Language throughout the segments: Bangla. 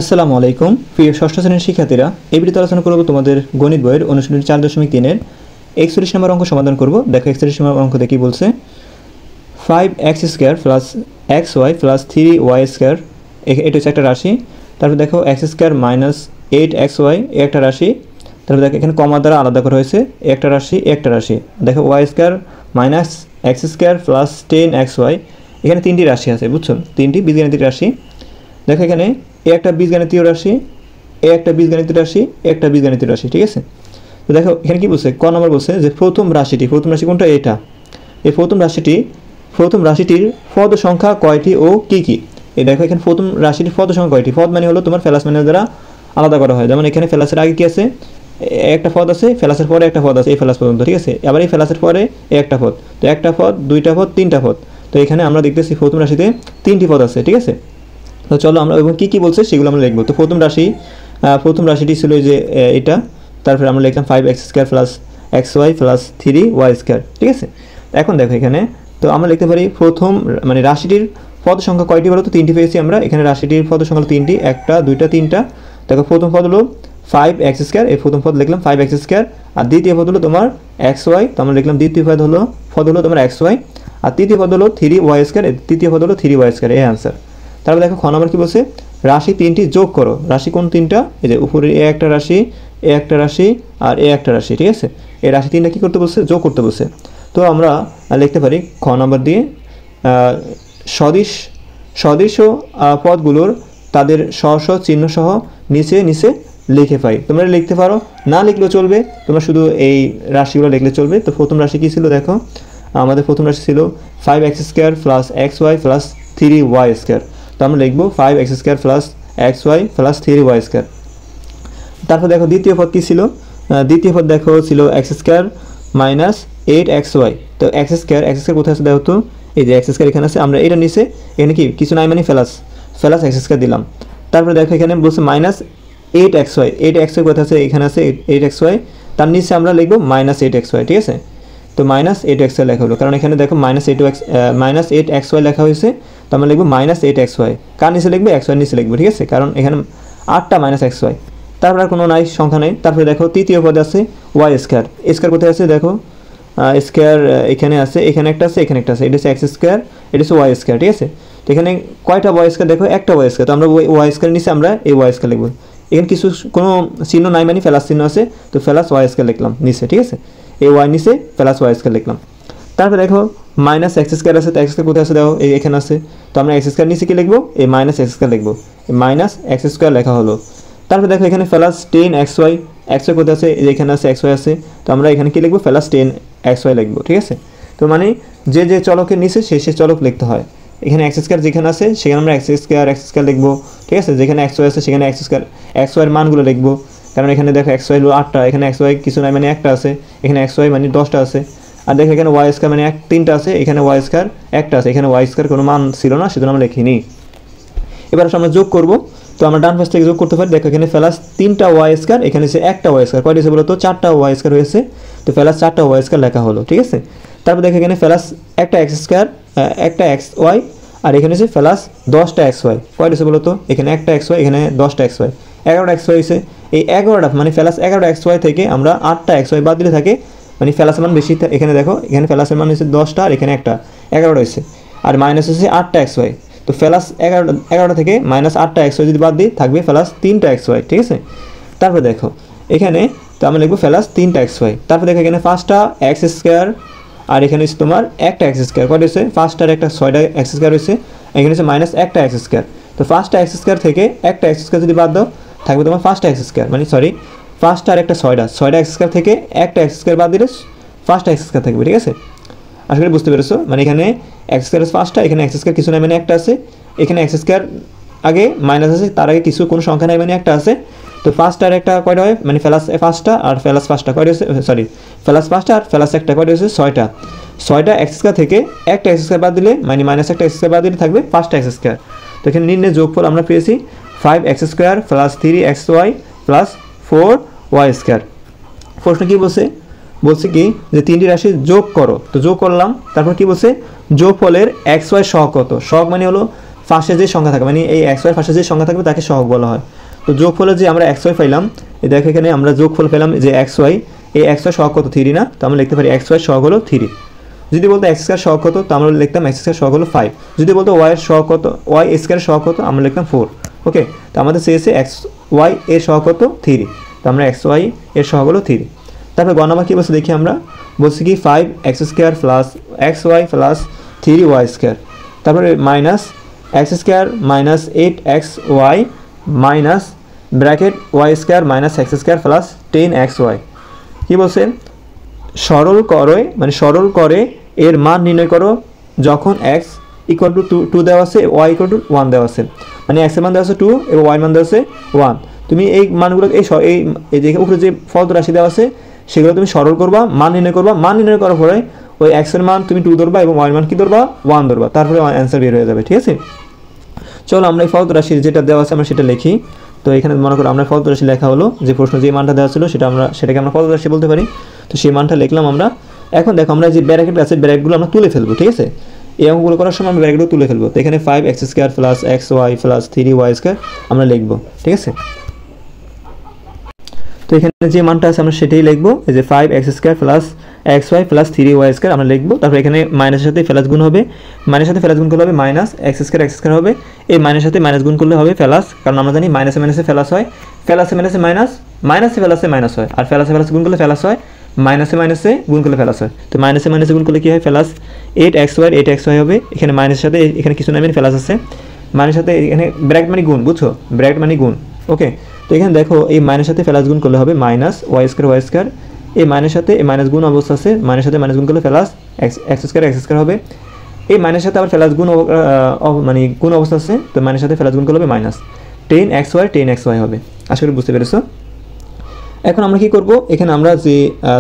আসসালামু আলাইকুম প্রিয় ষষ্ঠ শ্রেণীর শিক্ষার্থীরা, এই ভিডিওতে আলোচনা করব তোমাদের গণিত বইয়ের অনুশীলনী 4.3 এর 41 নম্বর অঙ্ক সমাধান করব। দেখো 41 নম্বর অঙ্ক দেখি বলছে 5x² plus xy plus 3y² এটা হচ্ছে একটা রাশি। তারপর দেখো x² মাইনাস 8xy একটা রাশি। তারপর দেখো এখানে কমা দ্বারা আলাদা করা হয়েছে একটা রাশি একটা রাশি। দেখো y² minus x² plus 10xy এখানে তিনটি রাশি আছে, বুঝছো, তিনটি বীজগাণিতিক রাশি। দেখো এখানে একটা বীজগাণিতীয় রাশি, একটা বীজগাণিতিক রাশি, একটা বীজগাণিতিক রাশি, ঠিক আছে। তো দেখো এখানে কি বলছে, ক নম্বর বলছে যে প্রথম রাশি কোনটা, এটা। এই প্রথম রাশিটির পদ সংখ্যা কয়টি ও কি কি। এই দেখো এখানে প্রথম রাশিটির পদ সংখ্যা কয়টি। পদ মানে হলো তোমার ফেলাস মানে দ্বারা আলাদা করা হয়। যেমন এখানে ফেলাসের আগে কি আছে, একটা পদ আছে, ফেলাসের পরে একটা পদ আছে, এই ফেলাস পর্যন্ত, ঠিক আছে। আবার এই ফেলাসের পরে একটা পদ, তো একটা পদ, দুইটা পদ, তিনটা পদ। তো এখানে আমরা দেখতেছি প্রথম রাশিতে তিনটি পদ আছে, ঠিক আছে। তো চলো আমরা এবং কী কী বলছে সেগুলো আমরা লিখবো। তো প্রথম রাশিটি ছিল যে এটা, তারপরে আমরা লিখলাম 5x² plus xy plus 3y², ঠিক আছে। এখন দেখো এখানে তো আমরা লিখতে পারি প্রথম মানে রাশিটির পদ সংখ্যা কয়টি বলো তো, তিনটি পেয়েছি আমরা। এখানে রাশিটির পদ সংখ্যা হলো তিনটি, একটা দুইটা তিনটা। দেখো প্রথম পদ হলো 5x², এই প্রথম পদ লিখলাম 5x², আর দ্বিতীয় পদ হলো তোমার xy, তো আমরা লিখলাম দ্বিতীয় পদ হলো তোমার xy, আর তৃতীয় পদ হলো 3y², তৃতীয় পদ হলো 3y², এই আনসার। তারপর দেখো খ নম্বর কী বলছে, রাশি তিনটি যোগ করো। রাশি কোন তিনটা, এই যে উপরে এ একটা রাশি, এ একটা রাশি, আর এ একটা রাশি, ঠিক আছে। এই রাশি তিনটা কী করতে বলছে, যোগ করতে বলছে। তো আমরা লিখতে পারি খ নম্বর দিয়ে সদৃশ পদগুলোর তাদের স্ব চিহ্ন সহ নিচে নিচে লিখে পাই। তোমরা লিখতে পারো, না লিখলেও চলবে, তোমরা শুধু এই রাশিগুলো লিখলে চলবে। তো প্রথম রাশি কী ছিল দেখো, আমাদের প্রথম রাশি ছিল 5x² plus xy plus 3y²। তো আমরা লিখবো 5x² plus xy plus 3y²। তারপর দেখো দ্বিতীয় পদ কী ছিল, দ্বিতীয় পদ দেখো ছিল x² মাইনাস 8xy। তো x² কোথায় আছে দেখো তো, এই যে x² এখানে আছে, আমরা এটা নিচে এখানে কি কিছু নাই মানে ফেলাস x² দিলাম। তারপরে দেখো এখানে বলছে মাইনাস 8xy কোথায় আছে, এখানে আছে 8xy, তার নিচে আমরা লিখবো মাইনাস 8xy, ঠিক আছে। তো মাইনাস 8xy লেখা হলো, কারণ এখানে দেখো মাইনাস 8xy লেখা হয়েছে, তো আমরা লিখবো মাইনাস 8xy। কার নিচে লিখবো, xy নিচে লিখবো, ঠিক আছে, কারণ এখানে 8টা মাইনাস xy। তারপরে আর কোনো সংখ্যা নেই। তারপরে দেখো তৃতীয় পদে আছে y², কোথায় আছে দেখো, স্কোয়ার এখানে আছে, এখানে একটা আছে, এখানে একটা আছে, এটা হচ্ছে x², এটা হচ্ছে y², ঠিক আছে। তো এখানে কয়টা y², দেখো একটা y², তো আমরা y² নিচে আমরা এই y² লিখবো। এখানে কোনো চিহ্ন নাই মানে ফেলাস চিহ্ন আছে, তো ফেলাস y² লিখলাম নিচে, ঠিক আছে, এই y নিচে প্লাস y² লিখলাম। তারপরে দেখো মাইনাস x² আছে, তো x² কোথায় আছে দেখো, এখানে আছে, তো আমরা x² নিচে কি লিখবো, এই মাইনাস x² লিখবো, এই মাইনাস x² লেখা হলো। তারপরে দেখো এখানে প্লাস 10xy, কোথায় আছে, এখানে আছে, xy আছে, তো আমরা এখানে কি লিখবো, প্লাস 10xy লিখবো, ঠিক আছে। তো মানে যে চলকের নিচে সে চলক লিখতে হয়। এখানে x² যেখানে আছে সেখানে আমরা x² লিখবো, ঠিক আছে। যেখানে xy আছে সেখানে xy এর মানগুলো লিখবো, কারণ এখানে দেখো xy হলো 8টা, এখানে xy কিছু নাই মানে একটা আছে, এখানে xy মানে 10টা আছে। আর দেখো এখানে y² মানে 3টা আছে, এখানে y² একটা আছে, এখানে y² কোনো মান ছিল না, সেজন্য আমরা লিখিনি। এবার আমরা যোগ করব, তো আমরা ডান পাশ থেকে যোগ করতে পারি। দেখো এখানে প্লাস 3টা y², এখানে হচ্ছে একটা y², কয়টা হয়েছে বলো তো, 4টা y² হয়েছে, তো প্লাস 4টা y² লেখা হলো, ঠিক আছে। তারপর দেখো এখানে প্লাস একটা x², একটা xy, আর এখানে হচ্ছে প্লাস 10টা xy, কয়টা হয়েছে বলো তো, এখানে একটা xy, এখানে 10টা xy, 11টা xy হয়েছে। এই 11টা মানে প্লাস 11টা xy থেকে আমরা 8টা xy বাদ দিলে থাকে মানে প্লাসের মান বেশি। এখানে দেখো এখানে প্লাসের মান হচ্ছে 10টা, আর এখানে একটা 11টা হয়েছে, আর মাইনাস হচ্ছে 8টা xy। তো প্লাস 11টা থেকে মাইনাস 8টা xy যদি বাদ দিই থাকবে প্লাস 3টা xy, ঠিক আছে। তারপর দেখো এখানে তো আমরা লিখবো প্লাস 3টা xy। তারপর দেখো এখানে 5টা x², আর এখানে হচ্ছে তোমার একটা x², কয়টা হচ্ছে, 5টার একটা 6টা x² হয়েছে, এখানে হচ্ছে মাইনাস একটা x²। তো 5টা x² থেকে একটা x² যদি বাদ দাও থাকবে তোমার 5টা x², মানে সরি 5টার একটা 6টা x² থেকে একটা x² বাদ দিলে 5টা x² থাকবে, ঠিক আছে। আশা করি বুঝতে পেরেছো, মানে এখানে x² 5টা, এখানে x² কিছু নাই মানে একটা আছে, এখানে x² আগে মাইনাস আছে, তার আগে কোনো সংখ্যা নাই মানে একটা আছে। তো 5টার একটা কয়টা হয়, মানে প্লাস 5টা আর প্লাস 5টা কয়টা হয়েছে, সরি প্লাস 5টা আর প্লাস একটা কয়টা হয়েছে, 6টা x² থেকে একটা x² বাদ দিলে মানে মাইনাস একটা x² বাদ দিলে থাকবে 5টা x²। তো এখানে নির্ণয় যোগফল আমরা পেয়েছি 5x² plus 3xy plus 4y²। প্রশ্ন কী বলছে কি যে তিনটি রাশি যোগ করো, তো যোগ করলাম, তারপর কি বলছে যোগফলের xy সহগ কত, সহগ মানে হলো ফার্স্টে যে সংখ্যা থাকে মানে এই এক্স ওয়াই ফার্স্টে যে সংখ্যা থাকবে তাকে সহগ বলা হয়। তো যোগফলে যে আমরা এক্স ওয়াই পাইলাম, এই দেখো এখানে আমরা যোগফল পেলাম যে এক্স ওয়াই, এই এক্স ওয়াই সহগ কত 3 না, তো আমরা লিখতে পারি এক্স ওয়াই সহগ হলো 3। যদি বলতো এক্স স্কয়ার সহগ কত, তো আমরা লিখতাম এক্স স্কয়ার সহগ হলো 5। যদি বলতো ওয়াই এর সহগ কত, ওয়াই স্কয়ার সহগ কত, আমরা লিখতাম 4। ওকে, তো আমাদের শেষে এক্স ওয়াই এর সহগ কত 3, তো আমরা এক্স ওয়াই এর সহগ হলো 3। তারপর গ নাম্বার কী বলছে দেখি আমরা, বলছি কি 5x square plus x y plus 3y square, তারপরে minus x square minus 8xy minus bracket y square minus x square plus 10xy। কী বলছে, সরল করে এর মান নির্ণয় করো যখন x ইকুয়াল টু 2 দেওয়া আছে, y ইকুয়াল টু 1 দেওয়া আছে, মানে x এর মান দেওয়া আছে 2 এবং y এর মান দেওয়া আছে 1। তুমি এই মানগুলো এই যে উপরে যে ফলত রাশি দেওয়া আছে সেগুলো তুমি সরল করবা, মান নির্ণয় করবা, মান নির্ণয় করার পরে ওই x এর মান তুমি 2 ধরবা এবং y এর মান কি ধরবা 1 ধরবা, তারপরে অ্যান্সার বের হয়ে যাবে। ঠিক আছে, চলো আমরা এই ফলত রাশি যেটা দেওয়া আছে আমরা সেটা লিখি। তো এখানে মনে করো আমরা ফলত রাশি লেখা হলো, যে প্রশ্ন যে মানটা দেওয়া ছিল সেটাকে আমরা ফলত রাশি বলতে পারি। তো সেই মানটা লিখলাম আমরা। এখন দেখো আমরা যে ব্র্যাকেট আছে ব্র্যাকেটগুলো আমরা তুলে ফেলবো। ঠিক আছে, এই অঙ্কগুলো করার সময় আমরা ব্র্যাকেটগুলো তুলে ফেলবো। তো এখানে 5x square plus xy plus 3y square আমরা লিখবো। ঠিক আছে, তো এখানে যে মানটা আছে আমরা সেটাই লিখবো, এই যে 5x square plus xy plus 3y square আমরা লিখবো। তারপর এখানে মাইনাসের সাথে প্লাস গুণ হবে, মাইনাসের সাথে প্লাস গুণ করলে হবে মাইনাস x স্কয়ার হবে, এই মাইনাসের সাথে মাইনাস গুণ করলে হবে প্লাস, কারণ আমরা জানি মাইনাসে মাইনাসে প্লাস হয়, প্লাসে মাইনাসে মাইনাস, মাইনাসে প্লাসে মাইনাস হয়, আর প্লাসে প্লাস গুণ করলে প্লাস হয়, মাইনাসে মাইনাসে গুণ করলে প্লাস হয়। তো মাইনাসে মাইনাসে গুণ করলে কী হয়, প্লাস 8xy হবে, এখানে মাইনাসের সাথে এখানে কিছু নামের প্লাস আছে, মাইনাসের সাথে এখানে ব্র্যাকেট মানে গুণ, বুঝছো, ব্র্যাকেট মানে গুণ। ওকে, তো এখানে দেখো এই মাইনাসের সাথে প্লাস গুণ করলে হবে মাইনাস ওয়াই স্কয়ার, এই মাইনাসের সাথে এই মাইনাস গুণ অবস্থা আছে, মাইনাসের সাথে মাইনাস গুণ করলে প্লাস এক্স স্কয়ার হবে, এই মাইনাসের সাথে আবার প্লাস গুণ মানে গুণ অবস্থা আছে, তো মাইনাসের সাথে প্লাস গুণ করলে হবে মাইনাস 10xy হবে। আশা করি বুঝতে পেরেছো। এখন আমরা কি করব, এখানে আমরা যে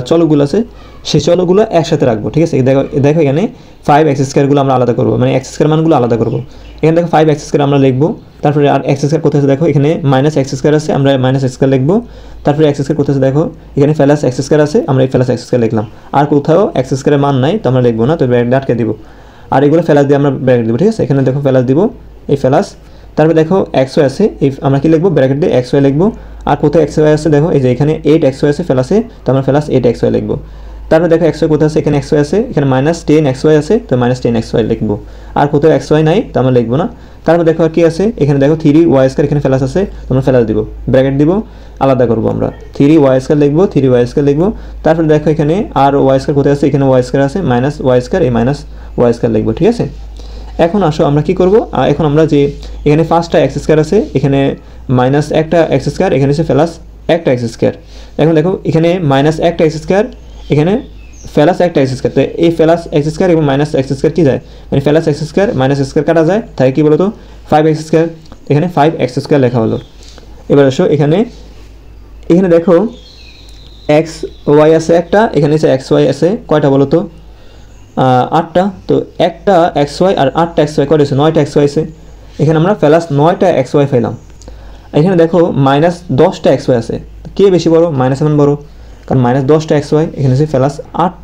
চলকগুলো আছে সেই চলকগুলো একসাথে রাখবো। ঠিক আছে, দেখো এখানে 5x স্কয়ারগুলো আমরা আলাদা করবো, মানে এক্স স্কয়ার মানগুলো আলাদা করবো। এখানে দেখো 5x স্কয়ার আমরা লিখবো, তারপরে আর এক্স স্কয়ার কোথায় আছে দেখো, এখানে মাইনাস এক্স স্কয়ার আছে, আমরা মাইনাস এক্স স্কয়ার লিখবো। তারপরে এক্স স্কয়ার কোথায় আছে দেখো, এখানে প্লাস এক্স স্কয়ার আছে, আমরা এই প্লাস এক্স স্কয়ার লিখলাম। আর কোথাও এক্স স্কয়ারের মান নাই, তো আমরা লিখবো না, তো ব্র্যাকেট আটকে দিব। আর এগুলো প্লাস দিয়ে আমরা ব্র্যাকেট দিব। ঠিক আছে, এখানে দেখো প্লাস দিব, এই প্লাস, তারপরে দেখো xy আছে, এই আমরা কি লিখবো, ব্র্যাকেট দিয়ে xy লিখবো। আর কোথায় xy আছে দেখো, এই যে এখানে 8xy আছে প্লাসে, তো আমরা প্লাস 8xy লিখবো। তারপরে দেখো xy কোথায় আছে, এখানে xy আছে, এখানে মাইনাস 10xy আছে, তো মাইনাস 10xy লিখবো। আর কোথাও xy নাই, তো আমরা লিখবো না। তারপর দেখো আর কি আছে, এখানে দেখো 3y স্কয়ার, এখানে প্লাস আছে, তো আমরা প্লাস দিব, ব্র্যাকেট দিব, আলাদা করবো আমরা, 3y স্কয়ার লিখবো, 3y স্কয়ার লিখবো। তারপরে দেখো এখানে আর y স্কয়ার কোথায় আছে, এখানে y স্কয়ার আছে, মাইনাস y স্কয়ার, এই মাইনাস y স্কয়ার লিখবো। ঠিক আছে, এখন আসো আমরা কি করব, এখন আমরা যে এখানে 5টা এক্স স্কয়ার আছে, এখানে মাইনাস একটা এক্স স্কয়ার, এখানে আছে প্লাস একটা এক্স স্কয়ার। এখন দেখো এখানে মাইনাস একটা এক্স স্কয়ার, এখানে প্লাস একটা এক্স স্কয়ার, তো এই প্লাস এক্স স্কয়ার এবং মাইনাস এক্স স্কয়ার কি যায়, মানে plus x square minus x square কাটা যায়, তাই কি বলতো 5x স্কয়ার, এখানে 5x স্কয়ার লেখা হলো। এবার আসো এখানে দেখো এক্স ওয়াই আছে একটা, এখানে আছে এক্স ওয়াই আছে কয়টা বলো তো, 8টা, তো একটা এক্স ওয়াই আর 8টা এক্স ওয়াই করেছে, 9টা এক্স ওয়াই আছে, এখানে আমরা প্লাস 9টা এক্স ওয়াই পেলাম। এখানে দেখো মাইনাস 10টা এক্স ওয়াই আছে, কে বেশি বড়, মাইনাস মান বড়, কারণ মাইনাস 10টা এক্স ওয়াই, এখানে আছে প্লাস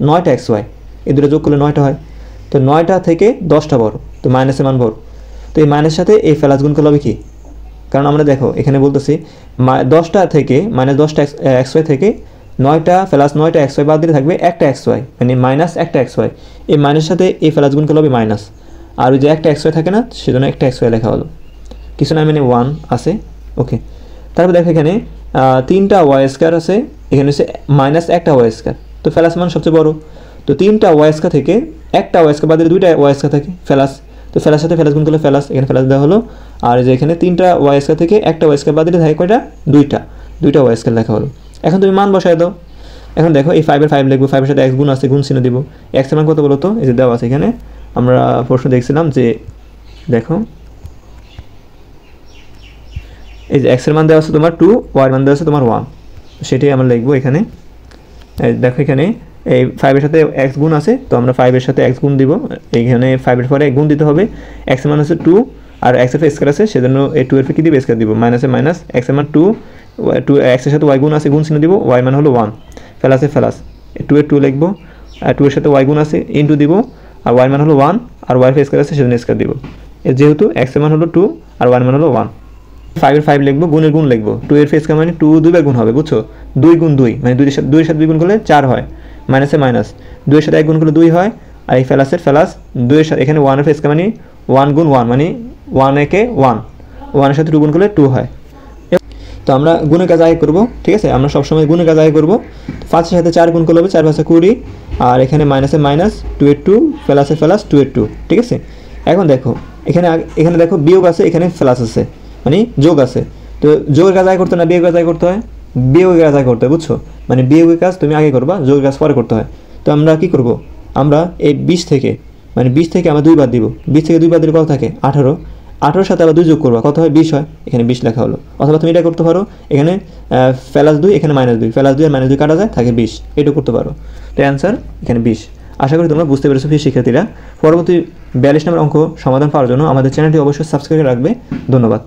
9টা এক্স ওয়াই, এই দুটো যোগ করলে 9টা হয়, তো 9টা থেকে 10টা বড়, তো মাইনাসের মান বড়, তো এই মাইনাসের সাথে এই প্লাস গুণ করলে হবে কি, কারণ আমরা দেখো এখানে বলতেছি 10টা থেকে মাইনাস 10টা এক্স ওয়াই থেকে 9টা প্লাস 9টা এক্স ওয়াই বাদ দিলে থাকবে একটা এক্স ওয়াই, মানে মাইনাস একটা এক্স ওয়াই, এই মাইনাসের সাথে এই প্লাস গুণ করলে হবে মাইনাস, আর ওই যে একটা এক্স ওয়াই থাকে না, সেজন্য একটা এক্স ওয়াই লেখা হলো, কিছু না মানে 1 আছে। ওকে, তারপর দেখো এখানে 3টা ওয়াই স্কয়ার আছে, এখানে হচ্ছে মাইনাস একটা ওয়াই স্কয়ার, তো প্লাস মান সবচেয়ে বড়, তো 3টা ওয়াই স্কয়ার থেকে একটা ওয়াই স্কয়ার বাদ দিলে 2টা ওয়াই স্কয়ার থাকে প্লাস, তো প্লাসের সাথে প্লাস গুণ করলে প্লাস, এখানে প্লাস দেওয়া হলো। আর যে এখানে 3টা ওয়াই স্কয়ার থেকে একটা ওয়াই স্কয়ার বাদ দিলে থাকে কয়টা, 2টা ওয়াই স্কয়ার লেখা হলো। এখন তুমি মান বসায় দাও, এখন দেখো এই 5 এর 5 লিখবো, 5 এর সাথে x গুণ আছে, গুণ চিহ্ন দিব, x এর মান কত বলো তো, এই যে দেওয়া আছে এখানে, আমরা প্রশ্ন দেখছিলাম যে দেখো এই যে x এর মান দেওয়া আছে তোমার 2, y এর মান দেওয়া আছে তোমার 1, সেটাই আমরা লিখবো এখানে। দেখো এখানে এই 5 এর সাথে x গুণ আছে, তো আমরা 5 এর সাথে x গুণ দিব, এইখানে 5 এর পরে গুণ দিতে হবে, x এর মান আছে 2 আর x এর স্কয়ার আছে, সেজন্য এই 2 এর কি দিব, স্কয়ার দিব, মাইনাসে মাইনাস, x এর মান 2 x এর সাথে y গুণ আছে, গুণ চিহ্ন দিব, y মান হলো 1, প্লাসে প্লাস 2 এর 2 লিখবো, আর 2 এর সাথে y গুণ আছে ইনটু দিব, আর y মান হলো 1 আর y এর স্কয়ার আছে সেজন্য স্কয়ার দিব, যেহেতু এক্সের মান হলো 2 আর ওয়ান মান হলো 1। 5 এর 5 লিখবো, গুণের গুণ লিখবো। 2 এর ফেস মানে 2 দুইবার গুণ হবে, বুঝছো? 2 গুণ 2 মানে 2 এর সাথে 2 গুণ করলে 4 হয়, মাইনাসে মাইনাস, 2 এর সাথে 1 গুণ করলে 2 হয়, আর এই ফেলাসের ফেলাস 2 এর সাথে এখানে 1 এর ফেস মানে 1 গুণ 1 মানে 1 একে 1, 1 এর সাথে 2 গুণ করলে 2 হয়। তো আমরা গুণের কাজ আগে করবো, ঠিক আছে? আমরা সবসময় গুণের কাজ আগে করবো। 5 এর সাথে 4 গুণ করলে হবে 4 5 20, আর এখানে মাইনাসে মাইনাস, 2 এর 2, ফেলাসে ফেলাস 2 এর 2, ঠিক আছে? এখন দেখো এখানে দেখো বিয়োগ আছে, এখানে প্লাস আছে, মানে যোগ আছে। তো যোগের কাজ আগে করতে না বিয়োগের কাজ আগে করতে হয়? বিয়োগের কাজ আগে করতে হয়, বুঝছো? মানে বিয়োগের কাজ তুমি আগে করবা, যোগের কাজ পরে করতে হয়। তো আমরা কি করব, আমরা এই 20 থেকে আমরা 2 বাদ দিব। 20 থেকে 2 বাদ দিলে কত থাকে? 18। 18 সাথে আবার 2 যোগ করবা, কত হয়? 20 হয়। এখানে 20 লেখা হলো। অথবা তুমি এটা করতে পারো, এখানে +2 এখানে -2, +2 আর -2 কাটা যায়, থাকে 20, এটা করতে পারো। তো অ্যান্সার এখানে 20। আশা করি তোমরা বুঝতে পেরেছো প্রিয় শিক্ষার্থীরা। পরবর্তী 42 নম্বর অঙ্ক সমাধান পাওয়ার জন্য আমাদের চ্যানেলটি অবশ্যই সাবস্ক্রাইব করে রাখবে। ধন্যবাদ।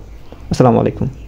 আসসালামু আলাইকুম।